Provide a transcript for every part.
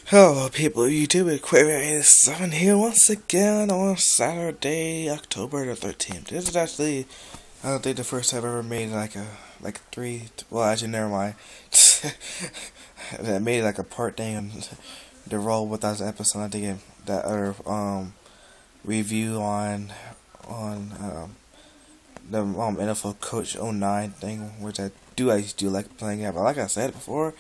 Hello people of YouTube, Aquarius7 here once again on Saturday, October the 13th. This is actually, I don't think the first time I've ever made well actually never mind. I made like a part thing on the roll with that episode. I think that other review on the NFL Coach 09 thing, which I do like playing at, but like I said before,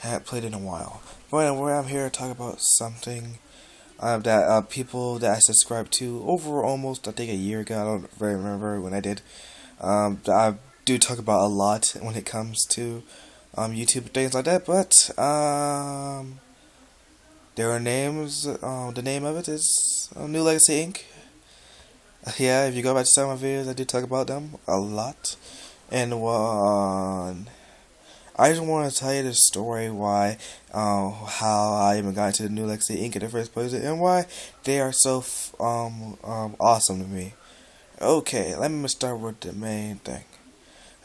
I haven't played in a while. But anyway, I'm here to talk about something that people that I subscribed to over almost, I think, a year ago. I don't very remember when I did. That I do talk about a lot when it comes to YouTube and things like that. But their names. The name of it is newLEGACYinc. Yeah, if you go back to some of my videos, I do talk about them a lot. And I just want to tell you the story why, how I even got into the newLEGACYinc in the first place, and why they are so awesome to me. Okay, let me start with the main thing.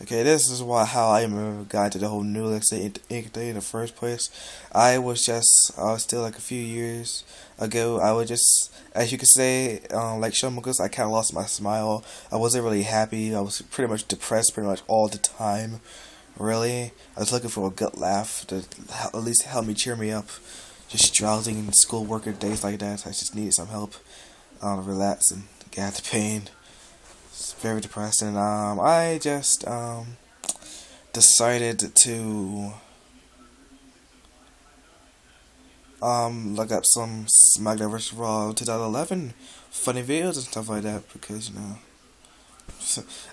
Okay, this is how I even got into the whole newLEGACYinc thing in the first place. I was still like a few years ago. I was just, as you could say, like Showmokers, I kind of lost my smile. I wasn't really happy. I was pretty much depressed pretty much all the time. Really, I was looking for a good laugh to at least help me cheer me up. Just drowsing in school work and days like that. I just needed some help to relax and get out the pain. It's very depressing. I just decided to look up some SmackDown vs. Raw 2011 funny videos and stuff like that, because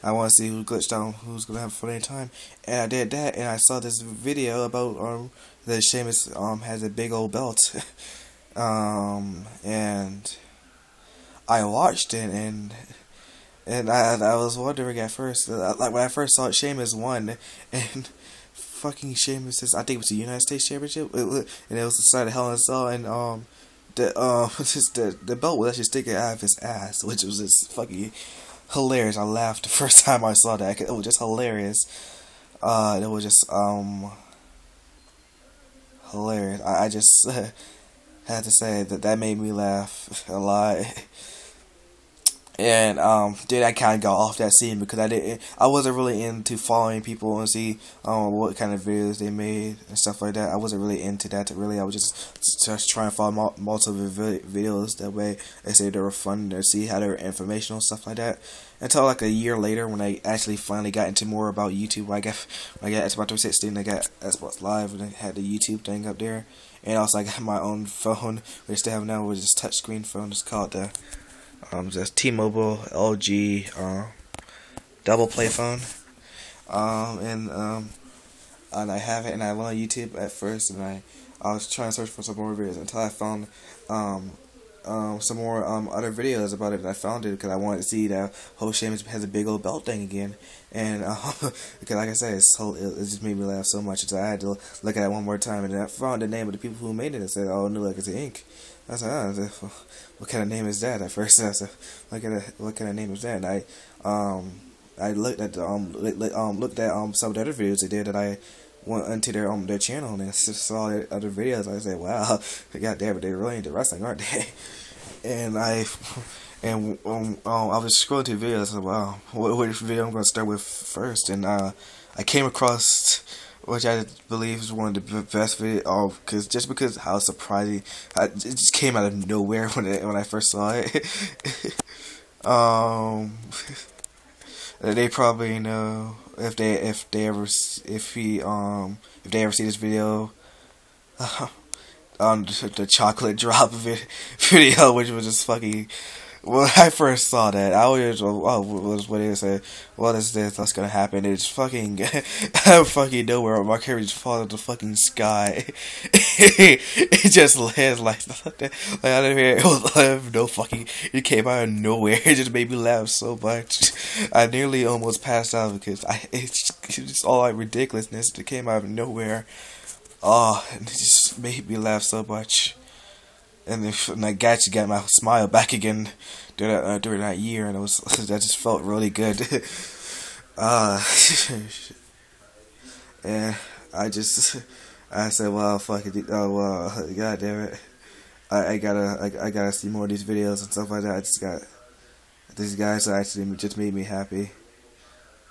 I want to see who glitched out, who's gonna have a funny time, and I did that, and I saw this video about that Sheamus has a big old belt, and I watched it, and I was wondering at first, like when I first saw it, Sheamus won, and fucking Sheamus I think it was the United States Championship, and it was the side of Hell in a Cell, and the belt was actually sticking out of his ass, which was just fucking hilarious. I laughed the first time I saw that. It was just hilarious. It was just hilarious. I just had to say that made me laugh a lot. And then I kind of got off that scene because I wasn't really into following people and see what kind of videos they made and stuff like that. I wasn't really into that. Really, I was just trying to follow multiple videos. That way, they say they were fun to see how they were informational, stuff like that. Until like a year later, when I actually finally got into more about YouTube. When I got Xbox 360, I got Xbox Live, and I had the YouTube thing up there. And also, I got my own phone, which I still have now, which is a touchscreen phone. It's called the just T-Mobile LG double play phone, and I have it, and I went on YouTube at first, and I was trying to search for some more videos until I found some more other videos about it, and I found it because I wanted to see that whole Sheamus has a big old belt thing again, and because like I said, it just made me laugh so much, so I had to look at it one more time, and then I found the name of the people who made it and said, "Oh, newLEGACYinc." I said, "Oh, what kind of name is that?" At first, I said, "What kind of name is that?" And I looked at looked at some of the other videos they did, that I went into their channel, and I saw their other videos. I said, "Wow, god damn it, they're really into wrestling, aren't they?" And I was scrolling through videos. I said, "Wow, which video I'm going to start with first?" And I came across, which I believe is one of the best videos, because how surprising, it just came out of nowhere when I first saw it. They probably know if they ever see this video, on the chocolate drop video, which was just fucking. When I first saw that, I was just, what did it say? What is this? What's gonna happen? It's fucking, fucking nowhere. My character just falls out of the fucking sky. It just lands like out of here. It was no fucking. It came out of nowhere. It just made me laugh so much. I nearly almost passed out because it's just all like ridiculousness that came out of nowhere. Oh, and it just made me laugh so much. And I got my smile back again during that year, and that just felt really good. And I I said, well, fuck it. Oh well, god damn it. I gotta see more of these videos and stuff like that. I just got these guys actually just made me happy.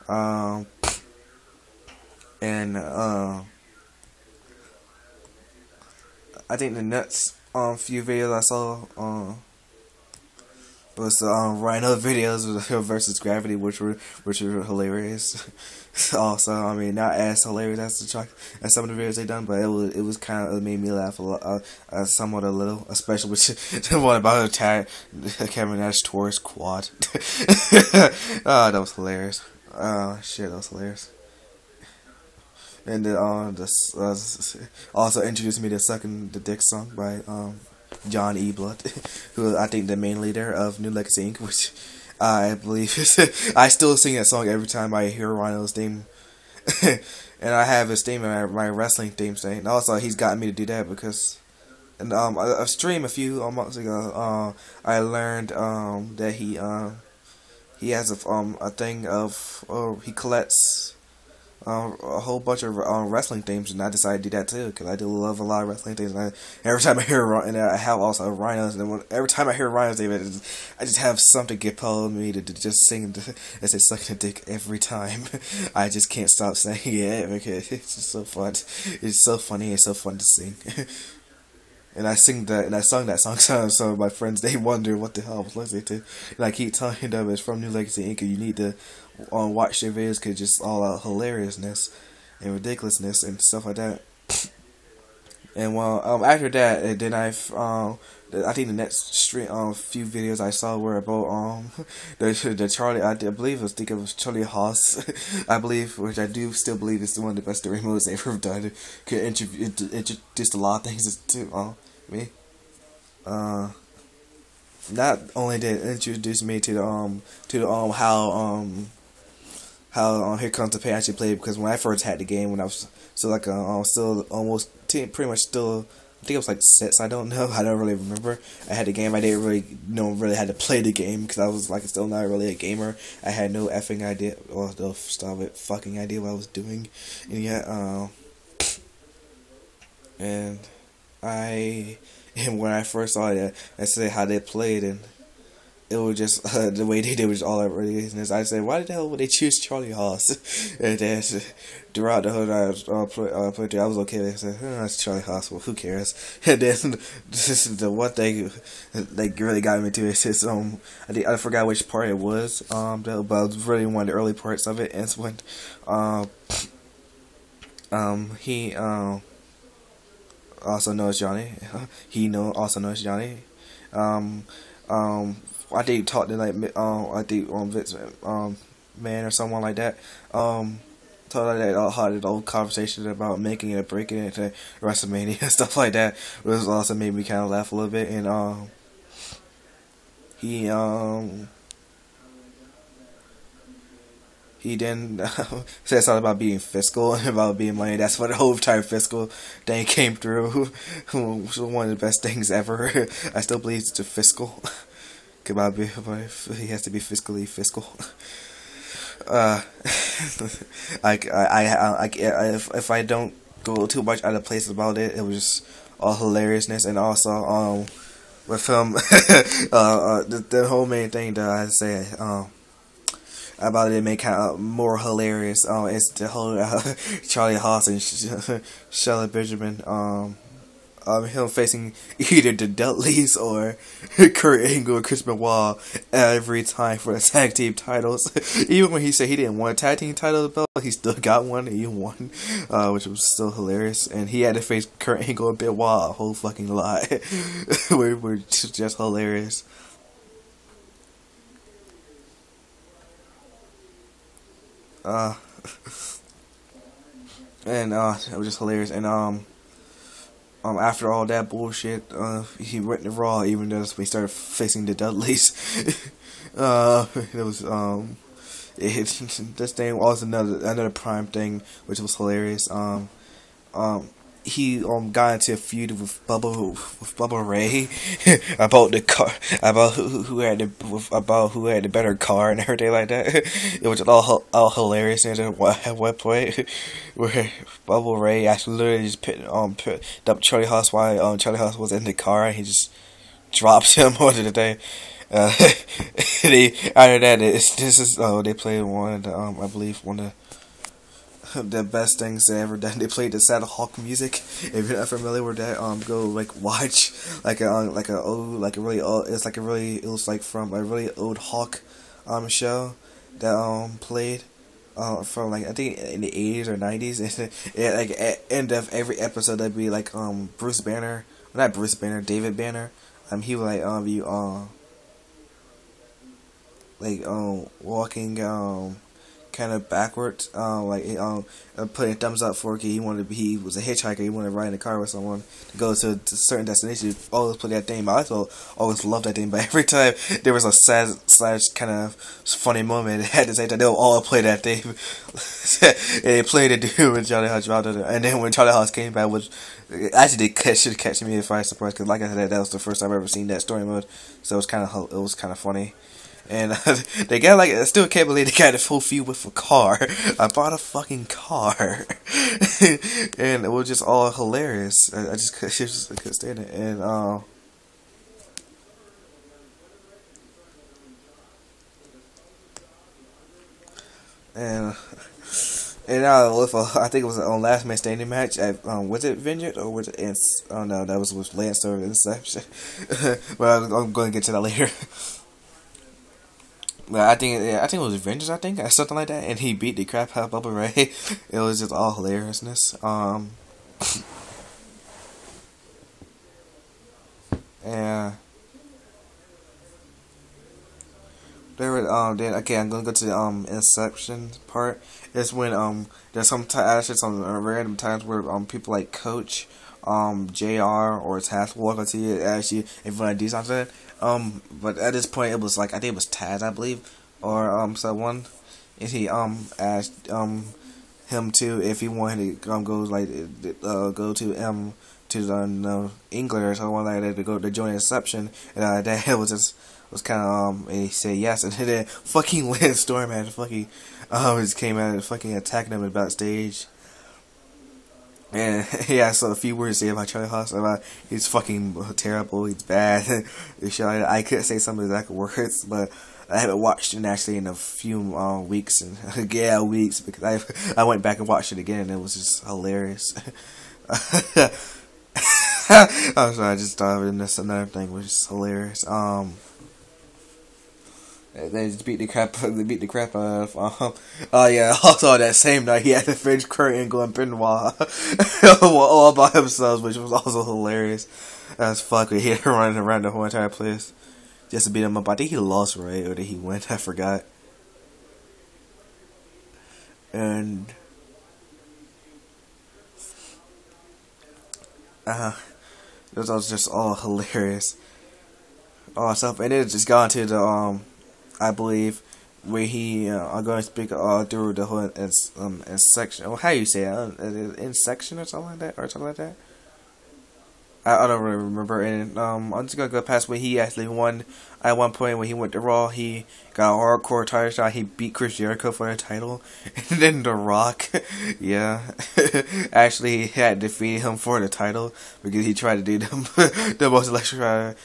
And I think the next few videos I saw was Rhino videos versus Gravity, which were hilarious. Also, I mean, not as hilarious as some of the videos they done, but it was kind of, it made me laugh a lot, somewhat a little, especially with the one about Kevin Nash Taurus quad. Oh, that was hilarious. Shit, that was hilarious. And also introduced me to "Sucking the Dick" song by John E. Blood, who I think the main leader of newLEGACYinc, which I believe is I still sing that song every time I hear Rhino's theme. And I have his theme in my wrestling theme saying. And also he's gotten me to do that because a stream a few months ago I learned that he has a thing of he collects a whole bunch of wrestling themes, and I decided to do that too because I do love a lot of wrestling themes. And every time I hear and I have also Rhinos, and every time I hear Rhinos theme, I just have something get pulled me to just sing as they suck the dick every time. I just can't stop saying it because it's just so fun. It's so funny. It's so fun to sing. And I sung that song, so my friends, they wonder what the hell I was listening to. And I keep telling them it's from newLEGACYinc, and you need to watch their videos because just all out hilariousness and ridiculousness and stuff like that. And well, after that, and then I think the next few videos I saw were about the Charlie. I believe it was Charlie Haas. I believe, which I do still believe is one of the best story modes they've ever done. Could introduce a lot of things to me. Not only did it introduce me to the how Here Comes the Pain actually played, because when I first had the game, when I was still still almost pretty much still, I think it was like 6, I don't know, I don't really remember. I had the game, I didn't really had to play the game because I was still not really a gamer. I had no effing idea, or fucking idea what I was doing, and yet and when I first saw it, I said how they played, and it was just the way they did was all I really is. I said, why the hell would they choose Charlie Haas? And then throughout the whole playthrough, I was okay with it. I said, it's Charlie Haas. Well, who cares? And then this is the one thing that really got me to it. Is I forgot which part it was. But it was really one of the early parts of it. And it's when he also knows Johnny. Also knows Johnny. I think talked to I think Vince Man or someone like that. Told like that had an old conversation about making it or breaking it to WrestleMania and stuff like that. It was also made me kind of laugh a little bit. And he then said something about being fiscal and about being money. That's what the whole entire fiscal thing came through. Which was one of the best things ever. I still believe it's a fiscal. But he has to be fiscally fiscal. If I don't go too much out of place about it, it was just all hilariousness. And also with him, the whole main thing that I say about it make kind of more hilarious. It's the whole Charlie Haas and Shelly Benjamin. Him facing either the Dudleys or Kurt Angle or Chris Benoit every time for the tag team titles. Even when he said he didn't want a tag team title belt, he still got one and he won, which was still hilarious. And he had to face Kurt Angle and Benoit a whole fucking lot. We're just hilarious. And it was just hilarious. And after all that bullshit, he went to Raw, even though we started facing the Dudleys. It was this thing was another Prime thing, which was hilarious. he got into a feud with Bubba Ray about the car, about who had the better car and everything like that. It was all hilarious at one point where Bubba Ray actually literally just picked up Charlie Haas while Charlie Haas was in the car, and he just drops him onto the thing. After that, they played one of the I believe one of the best things they ever done. They played the Saddle Hawk music. If you're not familiar with that, go like watch it was like from a really old Hawk show that played from like I think in the 80s or 90s, and like at end of every episode that'd be like Bruce Banner, not Bruce Banner, David Banner. He would like be walking kind of backwards, putting a thumbs up for he was a hitchhiker. He wanted to ride in a car with someone to go to a certain destination. He always play that thing. I also always loved that thing. But every time there was a sad / kind of funny moment at the same time, they'll all play that thing. And they played it dude when Charlie Haas dropped it. And then when Charlie Haas came back, which actually should catch me if I was surprised, because like I said, that was the first time I've ever seen that story mode. So it was kind of funny. And they got like, I still can't believe they got a full feud with a car. I bought a fucking car, and it was just all hilarious. I just couldn't stand it. And with I think it was on Last Man Standing match at was it Vineyard or was it oh no, that was with Lancer and Inception. Well, I'm going to get to that later. But I think it was Avengers, I think, or something like that, and he beat the crap out of Bubba Ray. It was just all hilariousness. And there were then okay, I'm gonna go to the Inception part. It's when there's some random times where people like Coach, JR or Taz walk up to you actually if you want to do something. But at this point it was like I think it was Taz, I believe, or someone, and he asked him to if he wanted to go to England or something like that to go to join Inception, and that was kind of and he said yes, and then fucking Lance Storm had fucking just came out and fucking attacking him backstage. And yeah, so a few words to say about Charlie Haas. He's fucking terrible. He's bad. I couldn't say some exact words, but I haven't watched it actually in a few weeks weeks because I went back and watched it again, and it was just hilarious. I'm sorry, I just thought of it, and that's another thing which is hilarious. They just beat the crap out of oh yeah, also that same night he had the French curtain going Benoit all by himself, which was also hilarious as fuck. He had running around the whole entire place just to beat him up. I think he lost, right? Or did he win? I forgot. And this was just all hilarious. Stuff, and it just got into the I believe where he I'm going to speak through the whole in section. How you say it? In section or something like that. I don't really remember. And I'm just gonna go past where he actually won at one point when he went to Raw. He got a hardcore title shot. He beat Chris Jericho for the title, and then The Rock, yeah, actually had defeated him for the title because he tried to do the most electrifying,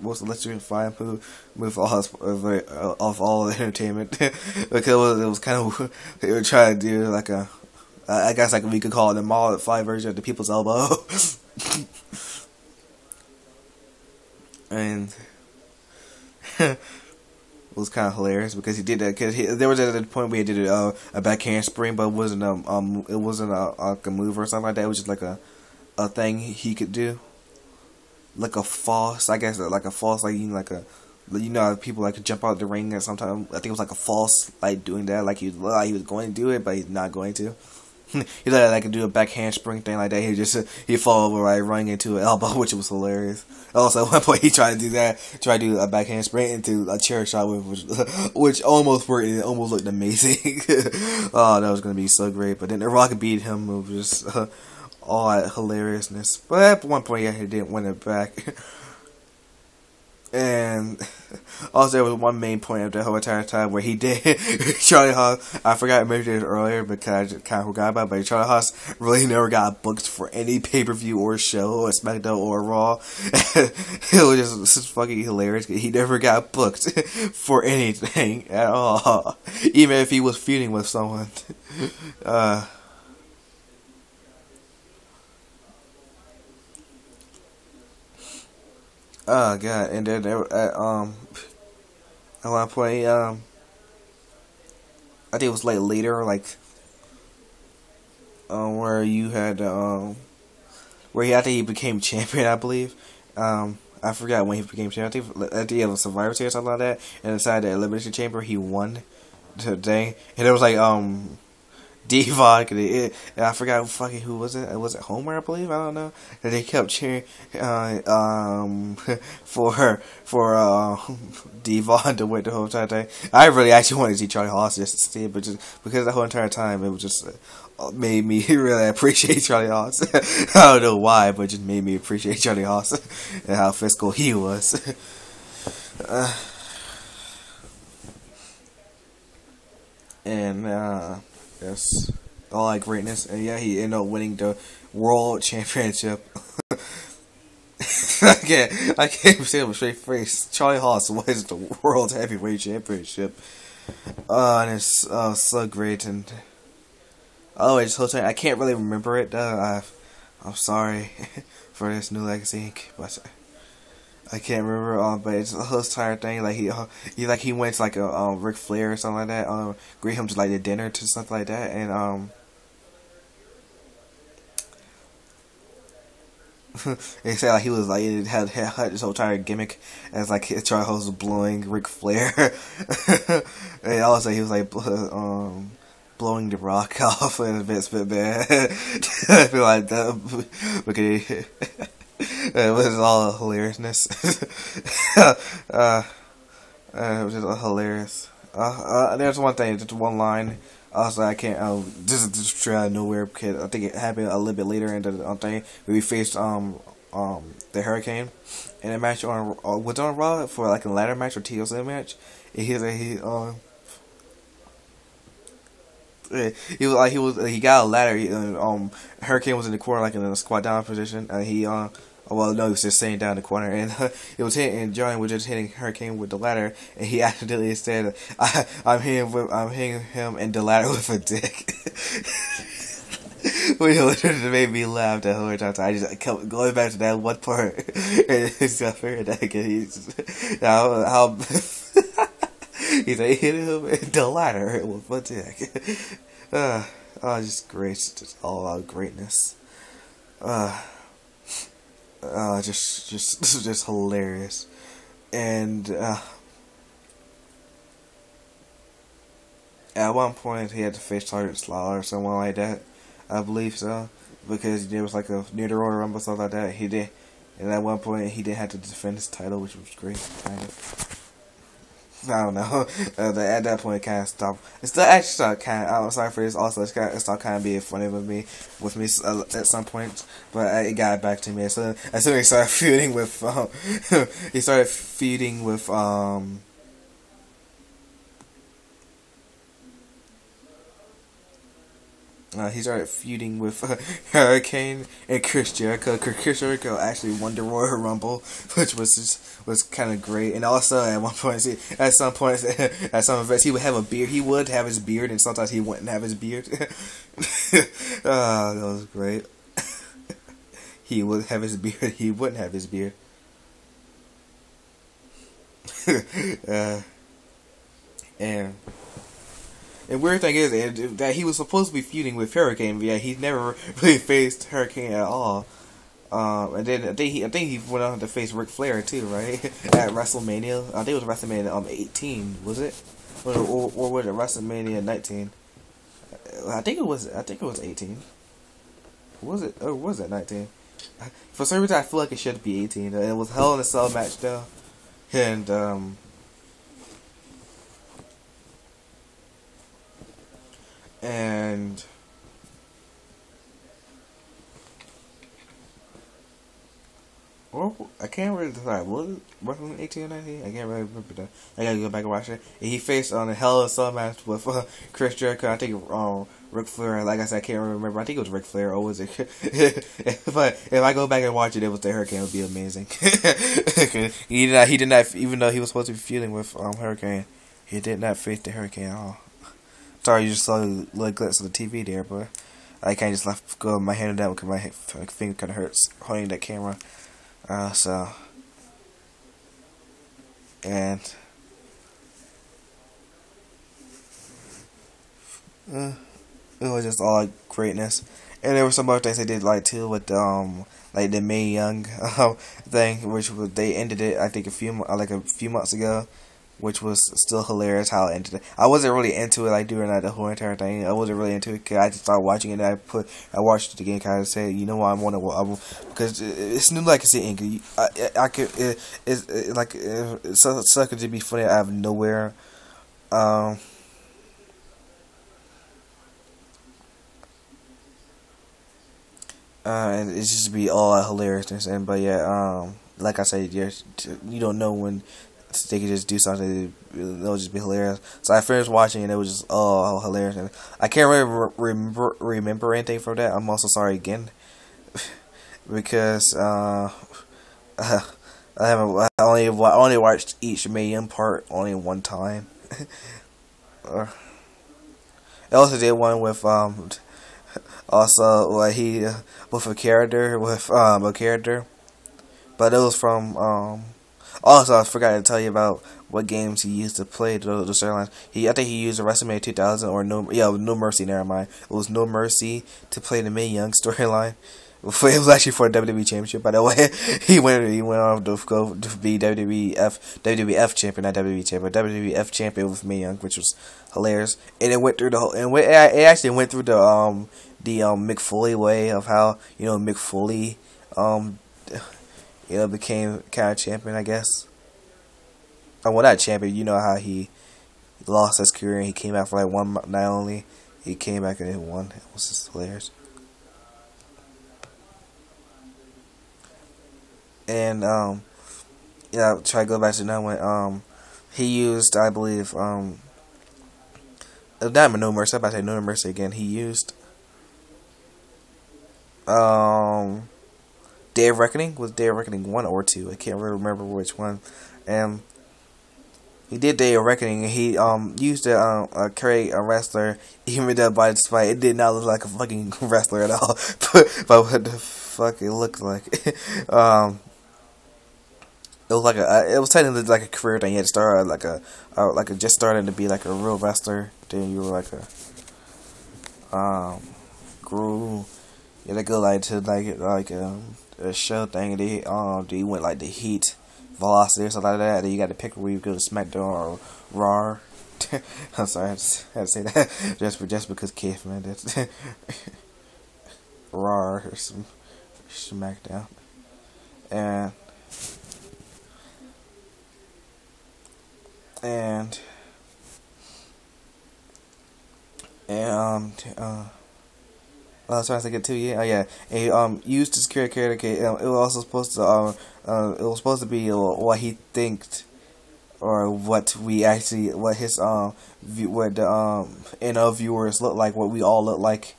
most electrifying move off all the entertainment because it was kind of they were trying to do like a. I guess like we could call it the Mall at 5 version of the People's Elbow. And it was kind of hilarious because he did that because there was at the point where he did a back handspring, but it wasn't a move or something like that. It was just like a thing he could do, like a false. I guess like a false, like how people like to jump out the ring, and sometimes I think it was like a false, like doing that, like he was going to do it, but he's not going to. he let like do a back handspring thing like that. He fall over right running into an elbow, which was hilarious. Also, at one point he tried to do that, tried to do a back handspring into a chair shot, which almost worked. It almost looked amazing. Oh, that was gonna be so great. But then the Rock beat him. It was just all that hilariousness. But at one point, yeah, he didn't win it back. And also, there was one main point of the whole entire time where he did Charlie Haas. I forgot to mention it earlier because I just kind of forgot about it. But Charlie Haas really never got booked for any pay-per-view or show or SmackDown or Raw. It was just fucking hilarious. He never got booked for anything at all, even if he was feuding with someone. Oh god! And then at one point, I think it was like later, like where you had where I think he became champion, I believe. I forgot when he became champion. I think at the end of Survivor Series or something like that. And inside the Elimination Chamber, he won the thing. And it was like Devon, and I forgot fucking who was it. Was it Homer? I believe, I don't know. And they kept cheering for Devon to win the whole entire thing. I really actually wanted to see Charlie Haas just to see it, but just because the whole entire time it was just made me really appreciate Charlie Haas. I don't know why, but it just made me appreciate Charlie Haas and how physical he was. And yes, all that greatness, and yeah, he ended up winning the world championship. I can't say it with a straight face. Charlie Haas wins the world heavyweight championship. And it's so great, and it's whole time I can't really remember it. I'm sorry for this New Legacy Inc. But I can't remember, but it's the whole entire thing. Like he went to like a Ric Flair or something like that. Greet him to like the dinner to something like that, and they said like he was like it had this whole entire gimmick as like Charlie Haas was blowing Ric Flair, and also he was like blowing the Rock off and Vince McMahon. I feel like that because. It was all hilariousness. It was just hilarious. There's one thing, just one line. Also, I can't. Just straight out of nowhere because I think it happened a little bit later in the thing where we faced the Hurricane in a match was on Raw for like a ladder match or TLC match. And he got a ladder. Hurricane was in the corner, like in a squat down position, and he well, no, he was just sitting down in the corner, and it was hitting. And Johnny was just hitting Hurricane with the ladder, and he accidentally said, "I'm hitting him in the ladder with a dick." Which literally made me laugh the whole time. I just kept going back to that one part, and it's got figured that again. How he's like, hit him in the ladder with a dick. Just great, just all out greatness. Just hilarious, and at one point he had to face Target Slaughter or someone like that, I believe so, because there was like a near the Royal Rumble stuff like that. He did, and at one point he did have to defend his title, which was great, kind of. I don't know. At that point, it kind of stopped. It still actually started kind of. I'm sorry for this. Also, it started kind of being funny with me at some point. But it got back to me. So as soon as he started feuding with, he started feuding with Hurricane and Chris Jericho. Chris Jericho actually won the Royal Rumble, which was kind of great. And also at one point, at some events, he would have a beard. He would have his beard, and sometimes he wouldn't have his beard. That was great. He would have his beard. He wouldn't have his beard. And weird thing is that he was supposed to be feuding with Hurricane, but yeah, he never really faced Hurricane at all. And then I think he went on to face Ric Flair too, right? At WrestleMania, I think it was WrestleMania 18, was it? Or was it WrestleMania 19? I think it was 18. Was it? Or was it 19? For some reason, I feel like it should be 18. It was Hell in a Cell match though, and and well, I can't really decide. Was it roughly 18 or 19? I can't really remember that. I gotta go back and watch it. And he faced on a Hell in a Cell match with Chris Jericho. I think Ric Flair. Like I said, I can't remember. I think it was Ric Flair, or was it? But if I go back and watch it, it was the Hurricane. It would be amazing. He did not, even though he was supposed to be feuding with Hurricane, he did not face the Hurricane at all. Sorry, you just saw the little glimpse of the TV there, but I can't just let go of my hand down because my finger kind of hurts holding that camera. So, and it was just all like greatness. And there were some other things they did like too with like the Mae Young thing, which was, they ended it I think a few months ago, which was still hilarious how it ended. I wasn't really into it like during like the whole entire thing. I wasn't really into it because I just started watching it and I watched it again, kind of say, you know what, I want to, because it's newLEGACYinc. I could it's sucking to be funny out of nowhere. And it's just be all hilariousness, but yeah, like I said, you don't know when they could just do something, it'll just be hilarious. So I finished watching and it was just all hilarious. And I can't really remember anything from that. I'm also sorry again because I only watched each Mae Young part only one time. I also did one with also like he with a character but it was from also, I forgot to tell you about what games he used to play the storylines. I think he used a WrestleMania 2000 or No Mercy. Never mind. It was No Mercy to play the Mae Young storyline. It was actually for a WWE Championship, by the way. He went on to go to be WWF champion, not WWE champion, WWF champion with Mae Young, which was hilarious. And it went through the whole, and it actually went through the Mick Foley way of how Mick Foley became kind of champion, I guess. Well, not champion. You know how he lost his career and he came back for like one night only. He came back and he won. It was just hilarious. And try to go back to that one. He used, I believe, not No Mercy. I'm about to say No Mercy again. He used Day of Reckoning. Was Day of Reckoning 1 or 2? I can't really remember which one. And he did Day of Reckoning, and he used to create a wrestler, even though by despite it did not look like a fucking wrestler at all. But what the fuck it looked like. It was technically like a career thing. You had to start just starting to be like a real wrestler. Then you were like a grew. You had to go like a show thing. And they went like the Heat, Velocity or something like that. Then you got to pick where you go to SmackDown or Raw. I'm sorry, I had to say that just because Keith, man, that's Raw or some SmackDown. And I was trying to get to he used his character. It was also supposed to be what he thinked, or what his viewers look like, what we all look like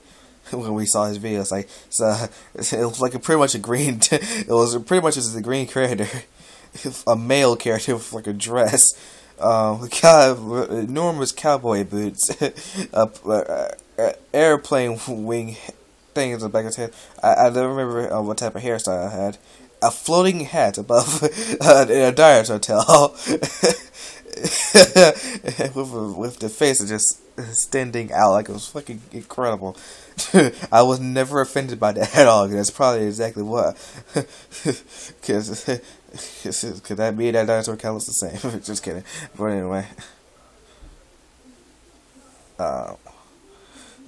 when we saw his videos. Like, so it was like pretty much a green. It was pretty much just a green character, a male character with like a dress. Enormous cowboy boots, airplane wing thing in the back of his head. I don't remember what type of hairstyle I had. A floating hat above in a Dyer's hotel, with the face just standing out like it was fucking incredible. I was never offended by that at all. That's probably exactly what, because that me and that dinosaur kind of looks the same. Just kidding. But anyway,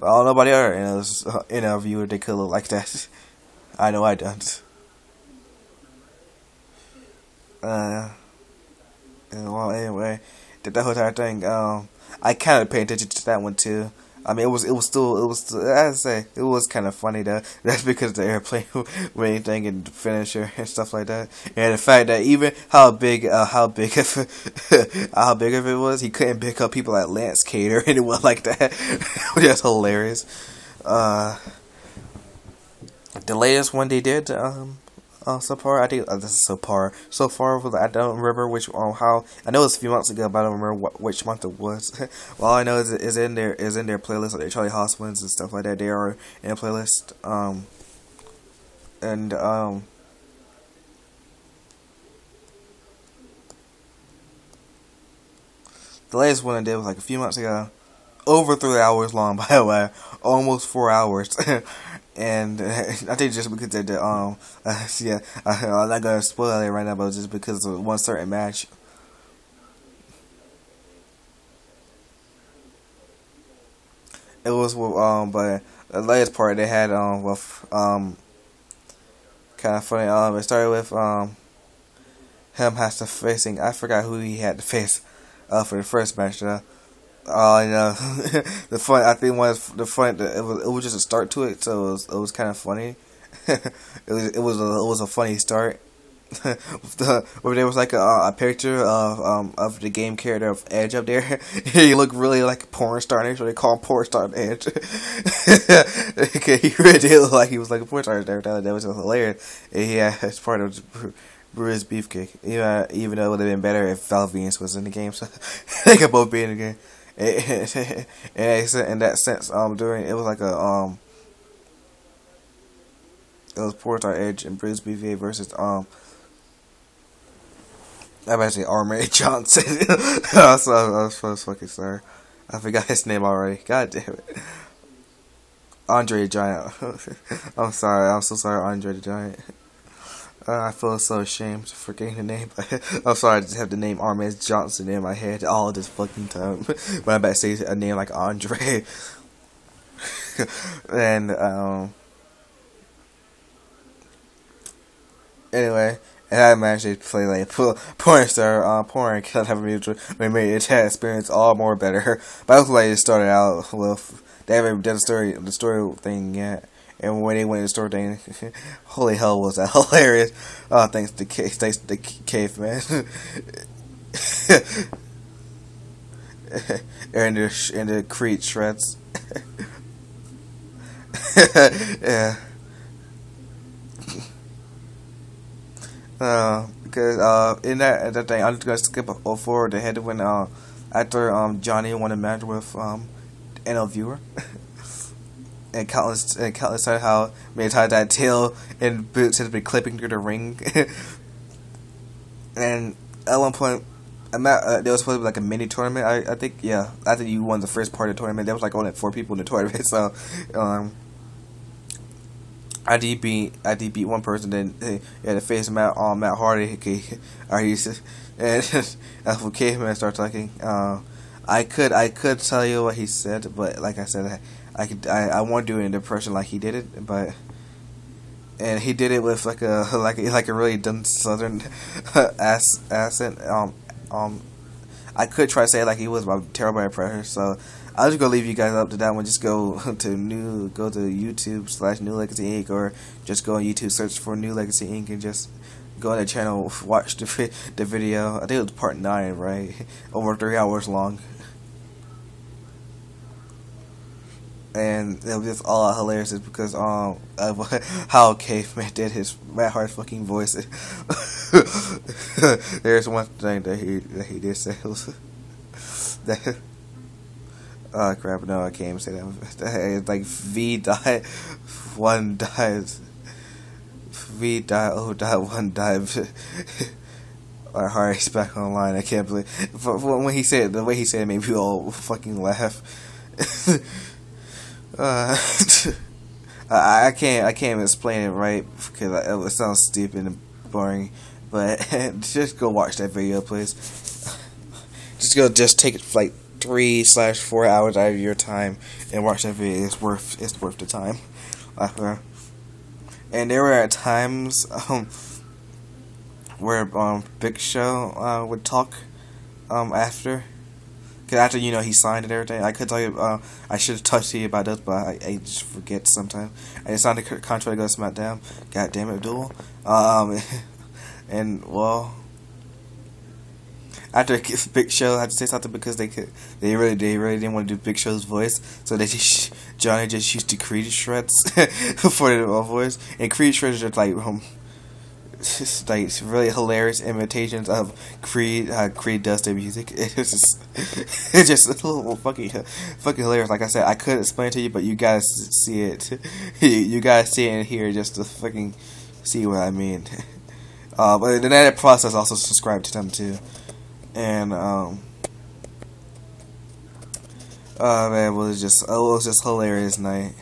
Well, nobody other interviewer they could look like that. I know I don't. Well, anyway, the whole entire thing. I kind of paid attention to that one too. I mean, it was I say it was kind of funny though. That's because the airplane with anything and the finisher and stuff like that, and the fact that even how big of it was, he couldn't pick up people like Lance Cade or anyone like that, which is hilarious. The latest one they did, so far, I think this is so far. I don't remember which how. I know it was a few months ago, but I don't remember which month it was. Well, all I know is in their playlist, like their Charlie Haas ones and stuff like that. They are in a playlist. The latest one I did was like a few months ago, over 3 hours long, by the way, almost 4 hours. And I think just because of the yeah, I'm not gonna spoil it right now, but just because of one certain match. It was with but the latest part they had with kind of funny. It started with him has to facing, I forgot who he had to face for the first match though. Oh, you know, the fun. I think was the fun. It was just a start to it, so it was kind of funny. it was a funny start. Where there was like a picture of the game character of Edge up there. He looked really like a porn star. That's what they call porn star Edge. Okay, he really did look like he was like a porn star there. That was just hilarious. And yeah, it's part of Bruce Beefcake. Even though it would have been better if Val Venus was in the game. So they could both be in the game. And in that sense, during it was like it was Portar Edge and Bruce BVA versus I'm about to say Armour Johnson. I was fucking sorry. I forgot his name already. God damn it. Andre the Giant. I'm sorry. I'm so sorry, Andre the Giant. I feel so ashamed for forgetting the name, but I'm sorry I just have the name Armour Johnson in my head all this fucking time. When I'm about to say a name like Andre. And, anyway, and I managed to play like porn star, porn can't have a mutual. We made it that experience all more better. But I was like, it started out with, they haven't done the story thing yet. And when they went to the store thing, holy hell was that hilarious. Thanks to Caveman. and the Creed shreds. Yeah. Because in that thing, I'm just gonna skip forward ahead to when after Johnny won a match with NL Viewer. And countless times how many times that tail and boots has been clipping through the ring. And at one point, there was supposed to be like a mini tournament. I think, yeah. After you won the first part of the tournament, there was like only 4 people in the tournament. So, I did beat one person. Then he had to face Matt Hardy. Okay, and that's when Caveman started talking. I could tell you what he said, but like I said, I won't do it in the impression like he did it, but and he did it with like a really dumb southern accent. I could try to say it like he was my terrible impression, so I'll just go leave you guys up to that one. Just go to YouTube/newLEGACYinc, or just go on YouTube, search for newLEGACYinc, and just go on the channel, watch the video. I think it was part 9, right? Over 3 hours long. And it was just all hilarious because of how Caveman did his Matt Hardy's fucking voice. There's one thing that he did say was that, oh crap, no, I can't even say that. It's like V died, 1 dies. V died, O died, 1 died. Hardy's back online. I can't believe when he said the way he said it made me all fucking laugh. I can't even explain it right because it sounds stupid and boring. But just go watch that video, please. Just take it like 3/4 hours out of your time and watch that video. It's worth the time. And there were times where Big Show would talk after. Cause after he signed and everything, I could tell you. I should have talked to you about this, but I just forget sometimes. I signed a contract to go to SmackDown. God damn it, Abdul. And well, after Big Show had to say something because they really didn't want to do Big Show's voice, so Johnny just used to Creed shreds for the voice, and Creed shreds are just like really hilarious imitations of Creed. Creed does their music. It's just a little fucking hilarious. Like I said, I could explain it to you, but you gotta see it. You gotta see it and hear it just to fucking see what I mean. But in that process, also subscribe to them too. And man, it was just hilarious night.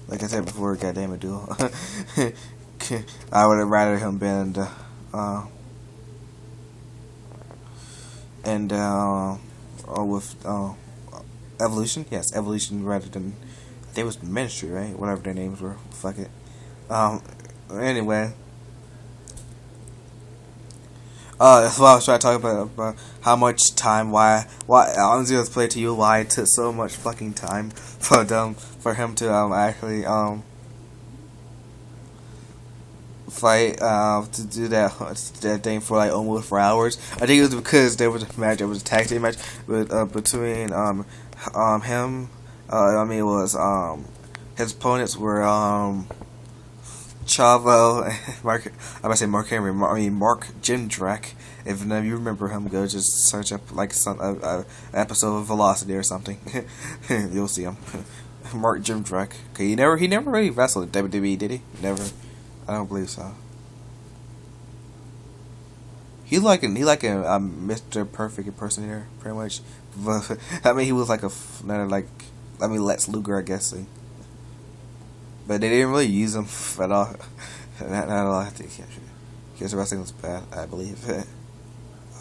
Like I said before, goddamn it, dude. I would have rather him been with Evolution. Yes, Evolution rather than they was Ministry, right? Whatever their names were. Fuck it. Anyway. That's what I was trying to talk about how much time, why I was gonna play to you why it took so much fucking time for him to actually fight to do that thing for like almost 4 hours. I think it was because there was a match, it was a tag team match between him. I mean, it was his opponents were Chavo, Mark Jindrak. If none of you remember him, go just search up like some episode of Velocity or something. You'll see him. Mark Jindrak. Okay, he never really wrestled at WWE, did he? Never. I don't believe so. He like a Mr. Perfect impersonator, pretty much. But, I mean, he was like Lex Luger, I guess. But they didn't really use him at all. Not at all. I think his wrestling was bad, I believe. I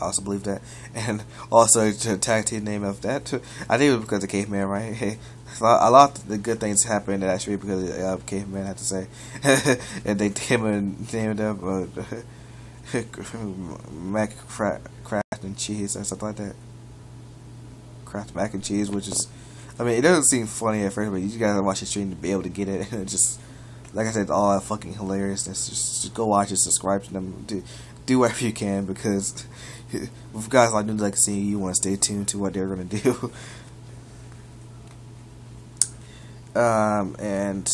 also believe that. And also, the tag team name of that, I think it was because of Caveman, right? Hey, a lot of the good things happened actually because of Caveman, I have to say. And they named up Mac Kraft and Cheese or something like that. Kraft Mac and Cheese, which is, I mean, it doesn't seem funny at first, but you gotta watch the stream to be able to get it. And just, like I said, it's all fucking hilarious. Just go watch it, subscribe to them, do whatever you can, because with guys like newLEGACYinc, you want to stay tuned to what they're gonna do. And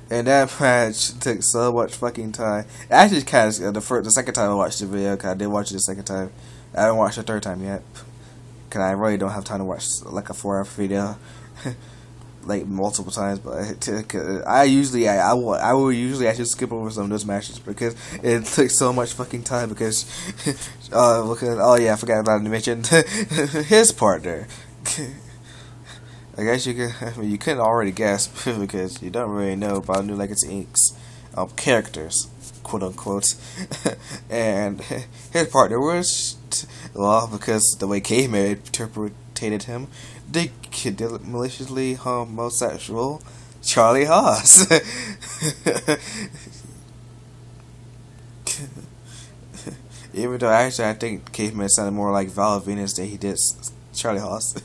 that match took so much fucking time. Actually, kind of the second time I watched the video, cause I did watch it the second time. I haven't watched it the third time yet. Cause I really don't have time to watch like a 4-hour video, like multiple times. But I will usually actually skip over some of those matches because it took so much fucking time. Because oh yeah, I forgot about to mention his partner. I guess you could. I mean, you couldn't already guess because you don't really know about newLEGACYinc's characters, quote unquote. And his partner was, well, because the way Caveman interpreted him, the maliciously homosexual Charlie Haas. Even though actually I think Caveman sounded more like Val Venus than he did Charlie Haas.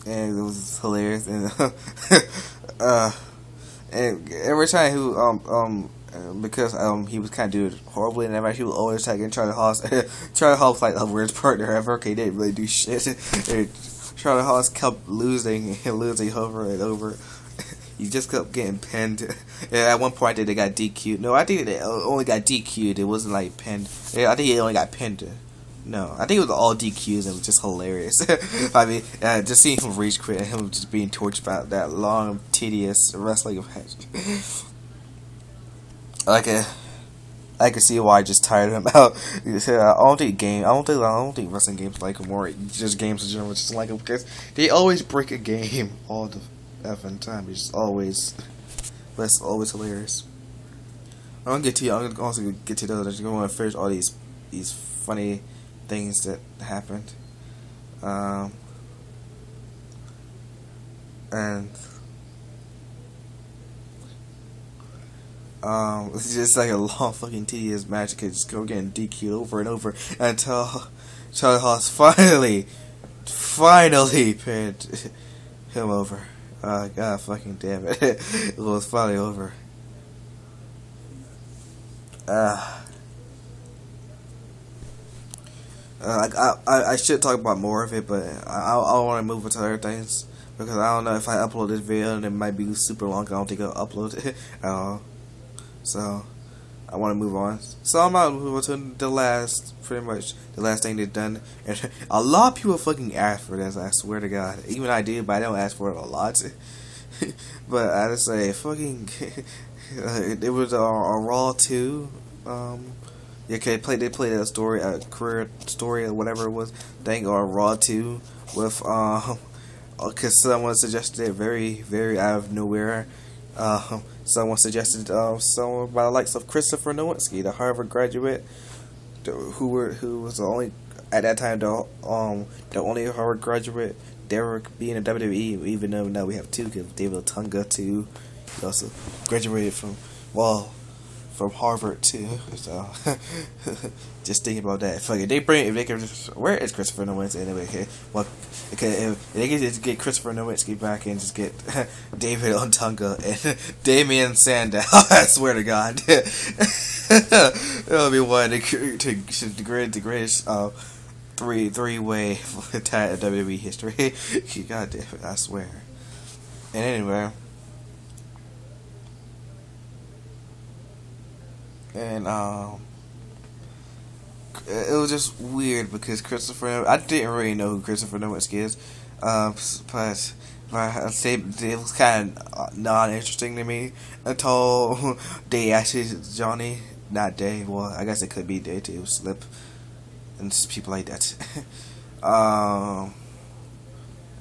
And it was hilarious, and and every time because he was kind of doing horribly, and everybody he was always tagging Charlie Haas. Charlie Haas like the worst partner ever. Okay, he didn't really do shit. And Charlie Haas kept losing over and over. He just kept getting pinned. And at one point, they got DQ'd. No, I think they only got DQ'd. It wasn't like pinned. I think he only got pinned. No, I think it was all DQs and it was just hilarious. I mean, just seeing him rage quit and him just being tortured about that long, tedious wrestling match. I can see why I just tired him out. I don't think wrestling games like them, or just games in general just like them, because they always break a game all the effing time. It's always, but it's always hilarious. I'm gonna also get to those. I'm gonna finish all these funny things that happened, and it's just like a long fucking tedious match. Could just go getting DQ'd over and over until Charlie Haas finally pinned him over. God fucking damn it. It was finally over. I should talk about more of it, but I want to move on to other things, because I don't know if I upload this video and it might be super long. I don't think I'll upload it at all. So I want to move on. So I'm about to move on to pretty much the last thing they've done. And a lot of people fucking ask for this, I swear to God. Even I do, but I don't ask for it a lot. But I just say, fucking, it was a Raw 2. Yeah, okay, they played a story, a career story, or whatever it was, thing, or Raw 2 with, because someone suggested it very out of nowhere. Someone suggested someone by the likes of Christopher Nowinski, the Harvard graduate, who was the only, at that time, the only Harvard graduate to ever be in the WWE. Even though now we have two, because David Otunga too, he also graduated from Harvard too. So just thinking about that. Fuck it, if they can just, where is Christopher Nowinski anyway? Okay, well, okay, if they can just get Christopher Nowinski back and just get David Otunga and Damian Sandow, I swear to God, it'll be one of the greatest three-way WWE history. God damn it, I swear. And anyway. And it was just weird because I didn't really know who Christopher Nowinski is, but I'd say it was kind of non-interesting to me until they actually, well, I guess it could be Day too, Slip, and just people like that.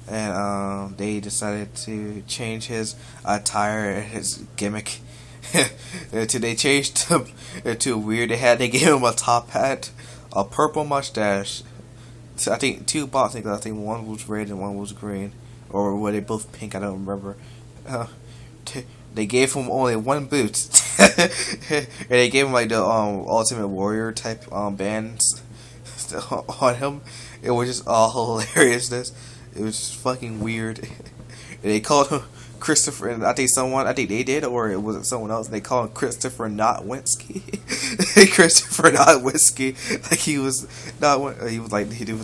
And they decided to change his attire and his gimmick. They changed him to weird. They gave him a top hat, a purple mustache. So I think two boxing gloves. I think one was red and one was green, or were they both pink? I don't remember. They gave him only one boot, and they gave him like the Ultimate Warrior type bands on him. It was just all hilariousness. It was just fucking weird. They called him Christopher, and I think they did, or it was someone else. They called him Christopher Notwinski. Christopher Notwinski, like he was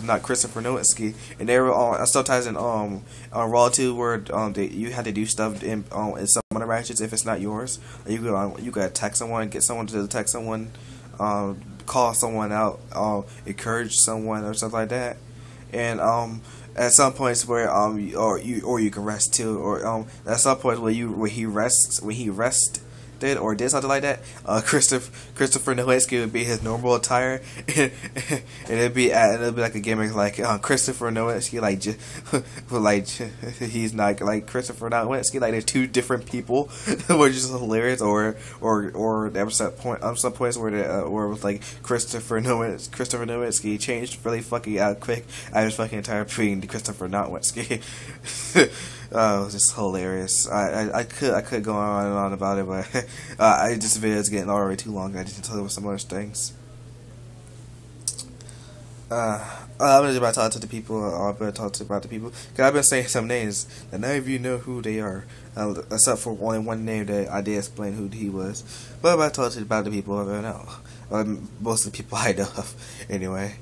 not Christopher Nowinski. And they were sometimes in on Raw 2 where you had to do stuff in some other matches if it's not yours. You could text someone, get someone to text someone, call someone out, encourage someone or something like that. And at some points where or you can rest too, or at some points where he rested or did something like that, Christopher Nowinski would be his normal attire, and it'd be like a gimmick like Christopher Nowinski, he's not like Christopher Nowinski, like they're two different people, which is hilarious. Or there was some points where it was like Christopher Nowinski changed really fucking out quick. I was fucking tired of being Christopher Nowinski. It was just hilarious. I could go on and on about it, but this video is getting already too long. I need to tell you some other things. I'm just about to talk to the people. Cause I've been saying some names that none of you know who they are, except for only one name that I did explain who he was. But I'm about to talk about the people I know. Most of the people I know of, anyway.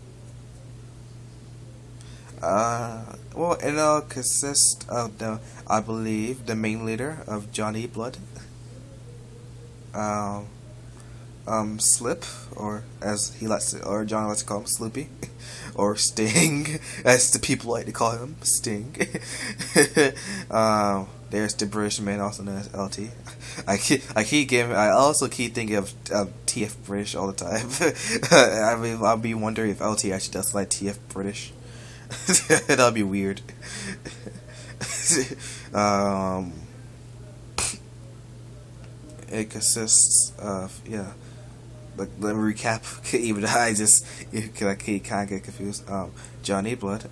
Well, it'll consist of I believe, the main leader of Johnny Blood, Slip, or as John likes to call him, Sloopy, or Sting, as the people like to call him, Sting. Then there's the British man, also known as LT. I also keep thinking of TF British all the time. I mean, I'll be wondering if LT actually does like TF British. That'll be weird. It consists of, yeah. But let me recap. Even I just kind of get confused. Johnny Blood,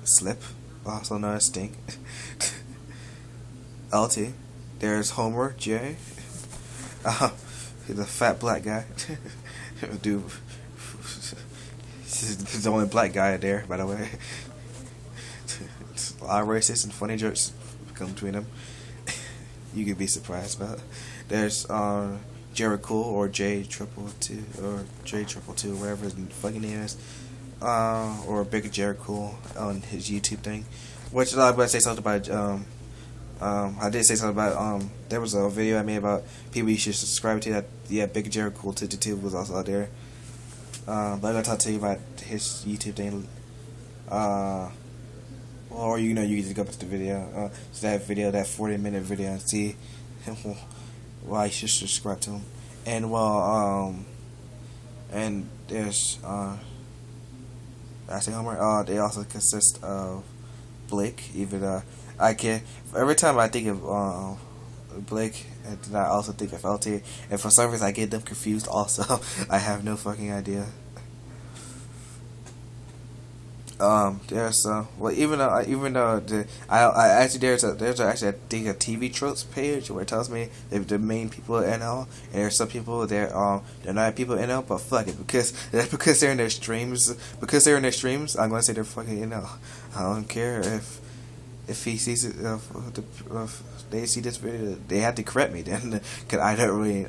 Slip, also known as Stink. LT. There's Homer J. He's a fat black guy. Dude, he's the only black guy there, by the way. A lot of racist and funny jokes come between them. You could be surprised about. There's Jericho or J222 or J222, whatever his fucking name is, or Big Jericho on his YouTube thing. Which I was about to say something about. I did say something about. There was a video I made about people you should subscribe to. That yeah, Big Jericho 22 was also out there. But I'm gonna talk to you about his YouTube thing. Or you can just go back to the video. So that video, that 40-minute video, and see why you should subscribe to him. And and there's I say Homer. They also consist of Blake. Even I can every time I think of Blake, and then I also think of LT. And for some reason I get them confused. Also, I have no fucking idea. There's well, even though I actually there's actually I think a TV tropes page where it tells me the main people in NL, and there's some people they're not people in NL, but fuck it, because they're in their streams, I'm gonna say they're fucking NL. I don't care if he sees it, if they see this video, they have to correct me then, cause I don't really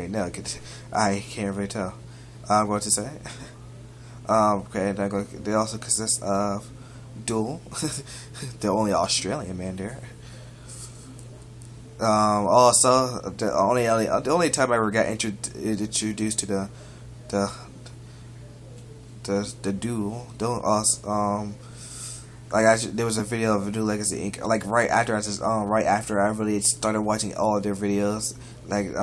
know, cause I can't really tell. I'm going to say. Okay, they also consist of Duel, the only Australian man there. Also, the only time I ever got introduced to the Duel. Like there was a video of newLEGACYinc. Like right after I really started watching all of their videos. Like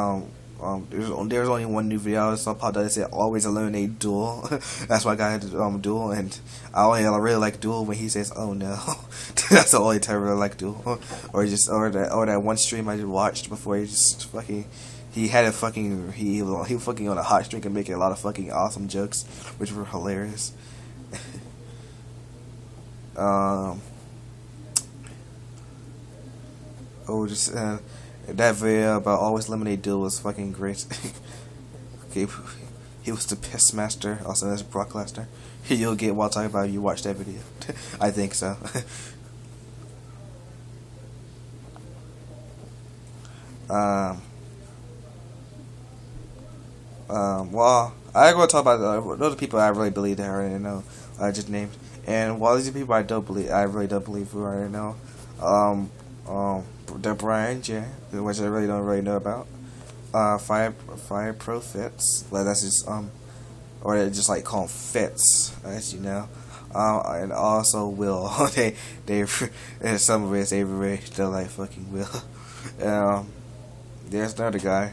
there was only one new video I saw pop up that said always eliminate Duel. That's why I got Duel, and I really like Duel when he says oh no. That's the only time I really like Duel. Or that one stream I just watched before he had a fucking he was fucking on a hot streak and making a lot of fucking awesome jokes which were hilarious. That video about always eliminate Duel was fucking great. Okay, he was the piss master, also known as Brock Lesnar. You'll get what I'm talking about if you watch that video. I think so. Well, I'm going to talk about those people I really believe that I already know. I just named, and while these are people I really don't believe who I already know. The Brian J, which I really don't know about. Fire Pro Fits, well, that's just or they just like call them Fits, as you know. And also Will. they in some ways they really don't like fucking Will. There's another guy.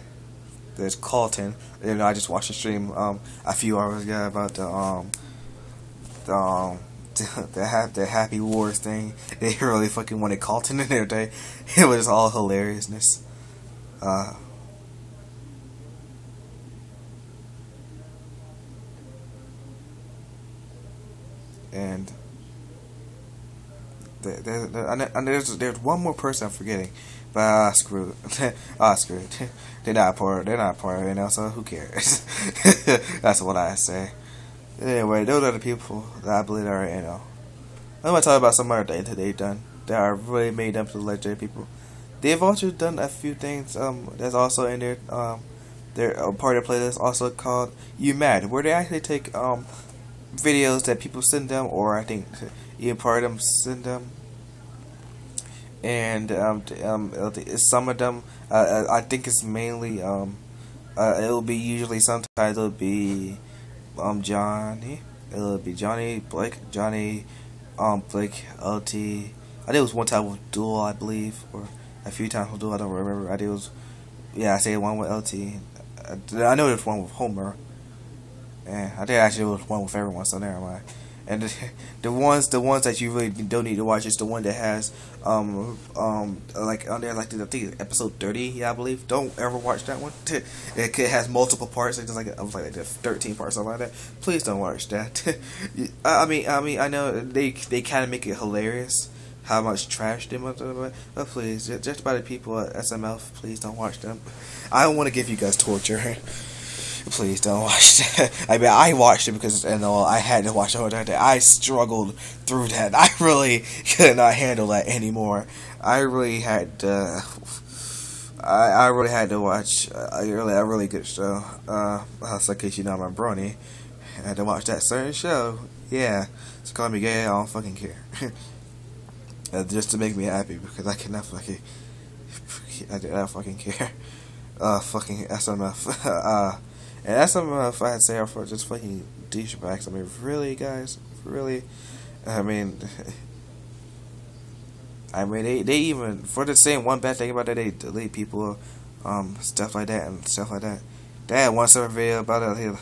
There's Colton. You know, I just watched a stream a few hours ago about the Happy Wars thing. They really fucking wanted Colton in there today. It was all hilariousness. And there's one more person I'm forgetting, but screw it. Screw it. They're not part of it now, so who cares? That's what I say. Anyway, those are the people that I believe are in NL. I'm gonna talk about some other things that they've done that are really made them to legendary people. They've also done a few things that's also in their part of the playlist, also called You Mad, where they actually take videos that people send them, or I think even part of them send them, and some of them I think it's mainly it'll be usually sometimes it'll be Johnny, Blake, Blake, LT, I did it was one time with Duel, I believe, or a few times with Duel. I don't remember. I did it was, yeah, I say one with LT. I know there's one with Homer. Yeah, I did actually it was one with everyone. So never mind. And the ones that you really don't need to watch is the one that has like on there, like I think episode 30, yeah, I believe. Don't ever watch that one. It has multiple parts. It's like I was like 13 parts, something like that. Please don't watch that. I mean, I know they kind of make it hilarious how much trash they must do, but please, just by the people at SMF, please don't watch them. I don't want to give you guys torture. Please don't watch that. I mean, I watched it because I had to watch the whole day. I struggled through that. I really could not handle that anymore. I really had to. I really had to watch a really good show. So in case you know, I'm a brony. I had to watch that certain show. Yeah, so call me gay. I don't fucking care. Just to make me happy because I cannot fucking. I did not fucking care. Fucking SMF. And that's something if I had to say for just fucking douchebags. I mean, really, guys? Really? I mean, they even, for the same one bad thing about that, they delete people, stuff like that and stuff like that. They had one separate video about it,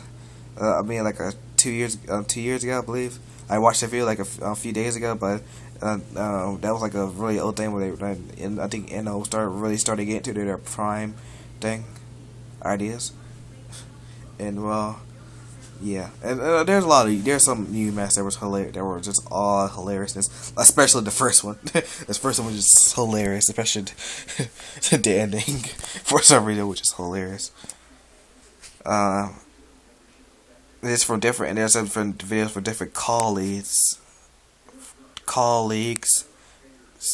I mean, like 2 years ago, I believe. I watched that video like a few days ago, but that was like a really old thing where they, and I think started getting to their prime thing, ideas. And well, yeah, and there's some new masks that was hilarious. That were just all hilariousness, especially the first one. This first one was just hilarious, especially the ending for some reason, which is hilarious. It's from different, and there's different videos for different colleagues,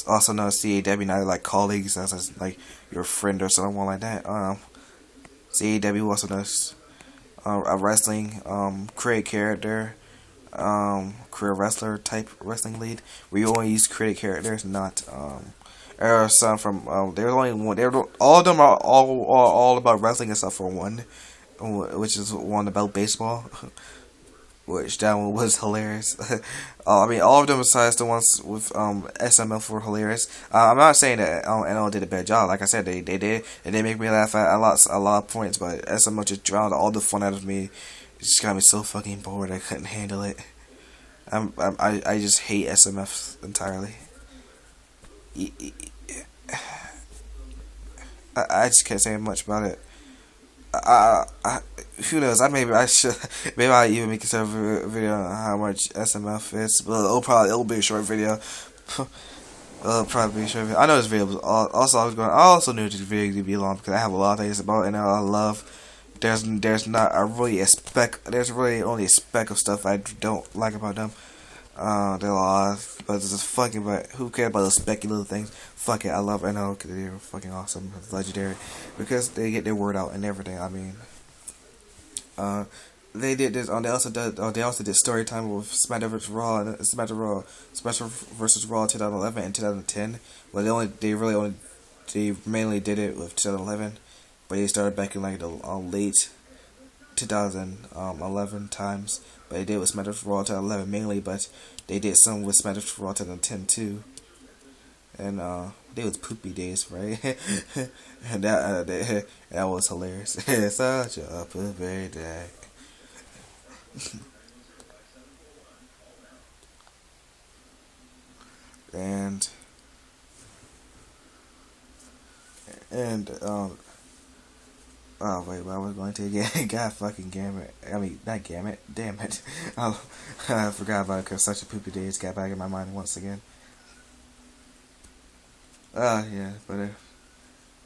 also known as CAW, not like colleagues, as like your friend or someone like that. CAW also knows. A wrestling create character, career wrestler type wrestling lead. We only use created characters, not there are some from there's only one. All of them are all about wrestling except for one, which is one about baseball. Which that one was hilarious. I mean, all of them besides the ones with SMF were hilarious. I'm not saying that NL did a bad job. Like I said, they did, and they make me laugh at a lot of points. But SMF just drowned all the fun out of me. It just got me so fucking bored. I couldn't handle it. I just hate SMF entirely. I just can't say much about it. Who knows? Maybe I even make a video on how much SMF is, but it'll be a short video. It'll probably be a short video. I know this video was I also knew this video to be long because I have a lot of things about it and I love. There's really only a speck of stuff I don't like about them. There are a lot, but it's just fucking. But who cares about those specky little things? Fuck it, I love NO because they're fucking awesome, legendary, because they get their word out and everything. I mean, they did this. They also did story time with SmackDown vs. Raw and SmackDown vs. Raw 2011 and 2010. Well, they mainly did it with 2011, but they started back in like the late 2011 times. But they did with SmackDown vs. Raw 2011 mainly, but they did some with SmackDown vs. Raw 2010 too. And they was poopy days, right? And that was hilarious. Such a poopy day. and oh wait, what I was going to again? God fucking damn it! I mean, not damn it, damn it! I forgot about it because such a poopy days got back in my mind once again. Yeah, but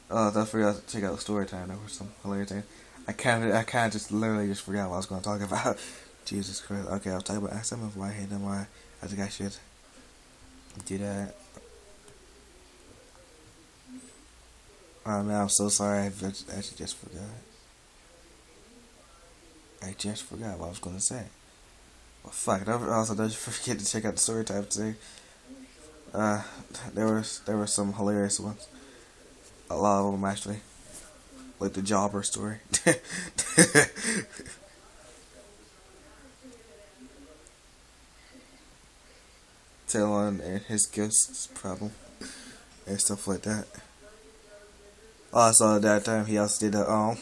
don't forget to check out story time. There was some hilarious things. I kind of just literally just forgot what I was going to talk about. Jesus Christ. Okay, I was talking about some of why I hate them. Why I think I should do that. Oh man, I'm so sorry. I actually just forgot. I just forgot what I was going to say. Well, fuck. Also, don't forget to check out the story time today. There were some hilarious ones. A lot of them actually, like the Jobber story. telling and his ghost problem and stuff like that. Also, at that time he also did the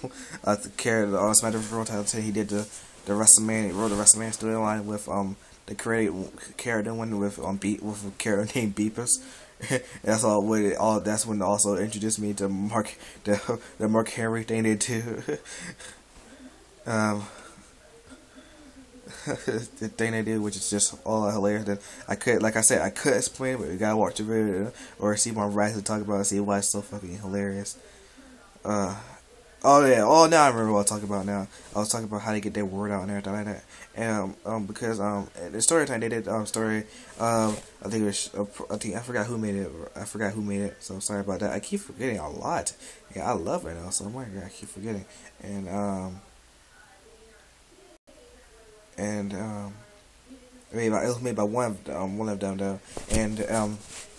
character SmackDown World. He did the WrestleMania, wrote the WrestleMania storyline with the created character one with with a character named Beepus. That's all. That's when also introduced me to the Mark Henry thing they do. The thing they did, which is just all hilarious. That I could, like I said, I could explain it, but you gotta watch the video or see my Rise to talk about it, see why it's so fucking hilarious. Oh yeah, oh now I remember what I was talking about now. I was talking about how to get their word out and everything like that. And because the story time they did story I think it was I forgot who made it. So sorry about that. I keep forgetting a lot. Yeah, I love it now, so I'm like, I keep forgetting. And it was made by one of them though. And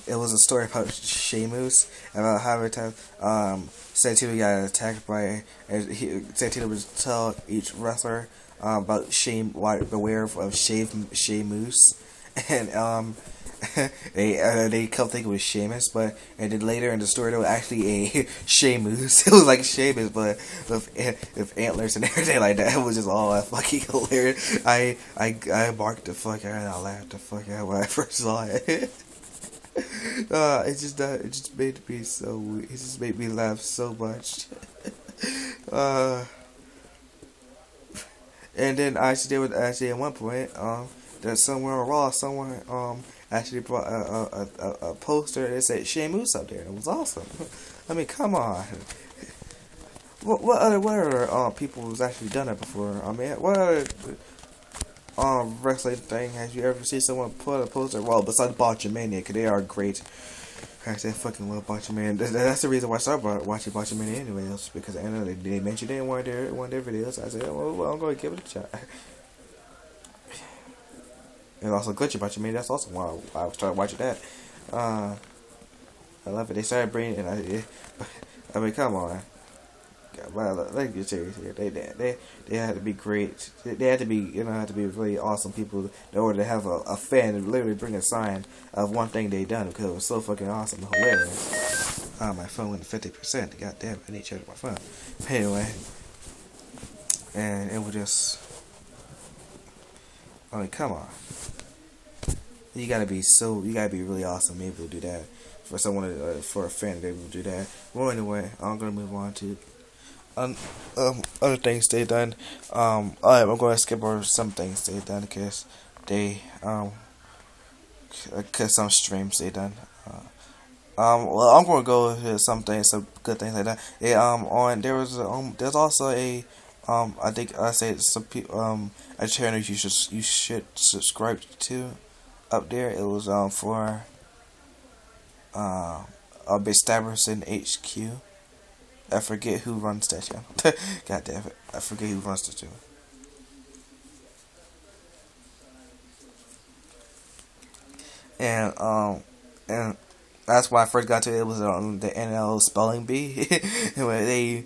it was a story about Sheamus, about how every time Santino got attacked by, Santino would tell each wrestler about beware of Sheamus, and they kept thinking it was Sheamus, and then later in the story there was actually a Sheamus. It was like Sheamus, but with antlers and everything like that. It was just all fucking hilarious. I barked the fuck out and I laughed the fuck out when I first saw it. It just made me laugh so much. And then there was actually at one point that somewhere on Raw someone actually brought a poster that said Sheamus up there. It was awesome. I mean, come on. What other people who's actually done that before? I mean, what other wrestling thing has you ever seen someone put a poster? Well, besides Botchamania, because they are great. I fucking love Botchamania. That's the reason why I started watching Botchamania anyways, because I know they mentioned it in one of their videos. I said, oh, well, I'm going to give it a shot. And also Glitchy Botchamania, that's also why I started watching that. I love it. They started bringing it, I mean, come on. Well, let's get serious here. They had to be great. They had to be, had to be really awesome people in order to have a fan and literally bring a sign of one thing they done, because it was so fucking awesome and hilarious. My phone went to 50%. God damn it, I need to charge my phone. Anyway, and it was just, I mean, come on. You gotta be really awesome to be able to do that for someone for a fan to be able to do that. Well, anyway, I'm gonna move on to other things they done. Alright, I'm gonna skip over some things they done because some streams they done. Well, I'm gonna go to some good things like that. There's also a I think I said some people a channel you should subscribe to up there. It was for Staberson HQ. I forget who runs that channel. God damn it. I forget who runs the channel. And that's why I first got to it. It was on the NL Spelling Bee. When they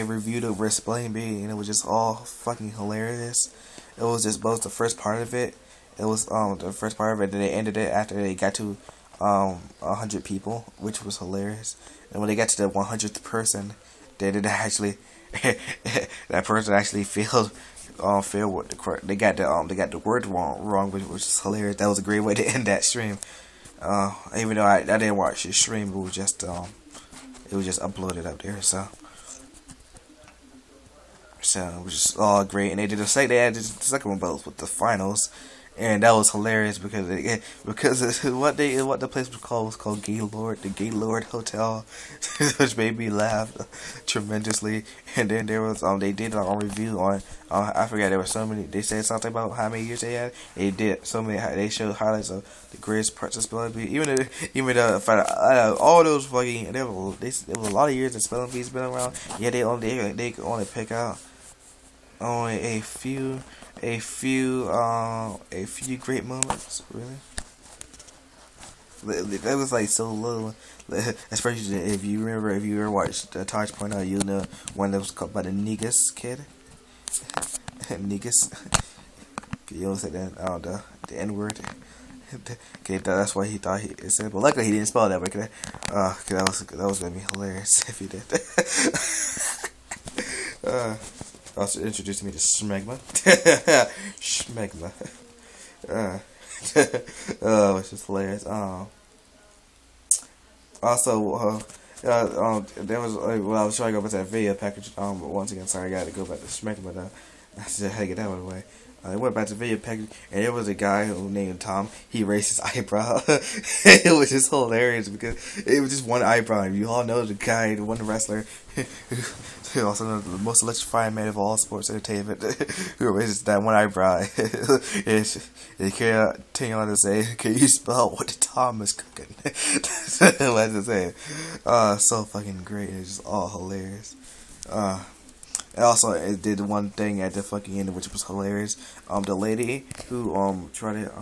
reviewed it with Spelling Bee, and it was just all fucking hilarious. It was just both the first part of it. It was the first part of it, then they ended it after they got to 100 people, which was hilarious. And when they got to the 100th person, they did actually that person actually failed with the correct. They got the word wrong, which was hilarious. That was a great way to end that stream. Even though I didn't watch the stream, it was just uploaded up there. So it was just all great, and they did they had the second one both with the finals. And that was hilarious because what the place was called Gaylord, the Gaylord Hotel, which made me laugh tremendously. And then there was they did a review on I forgot, there were so many. They said something about how many years they had. They did so many. They showed highlights of the greatest parts of Spelling Bee. Even all those fucking there was a lot of years that Spelling Bee's been around. Yeah, they could only pick out only a few great moments, really. That was like so little, especially if you ever watched Taj Point Out, you'll know one that was called by the Negus kid. Negus. You don't say that, the N-word. Okay, that's why he thought he said. But luckily he didn't spell it that way. Cause that was gonna be hilarious if he did. Also introducing me to Smegma. Smegma. Oh, it's just hilarious. Also, there was well, I was trying to go back to that video package. But once again, sorry, I got to go back to Smegma. But I just had to get that one away. I went back to the video package, and there was a guy who named Tom. He raised his eyebrow. It was just hilarious because it was just one eyebrow. You all know the guy, the one wrestler, who also knows the most electrifying man of all sports entertainment, who raises that one eyebrow. They continue on to say, "Can you spell what the Tom is cooking?" That's what to say. So fucking great. It's just all hilarious. And also, it did one thing at the fucking end, which was hilarious. The lady who tried to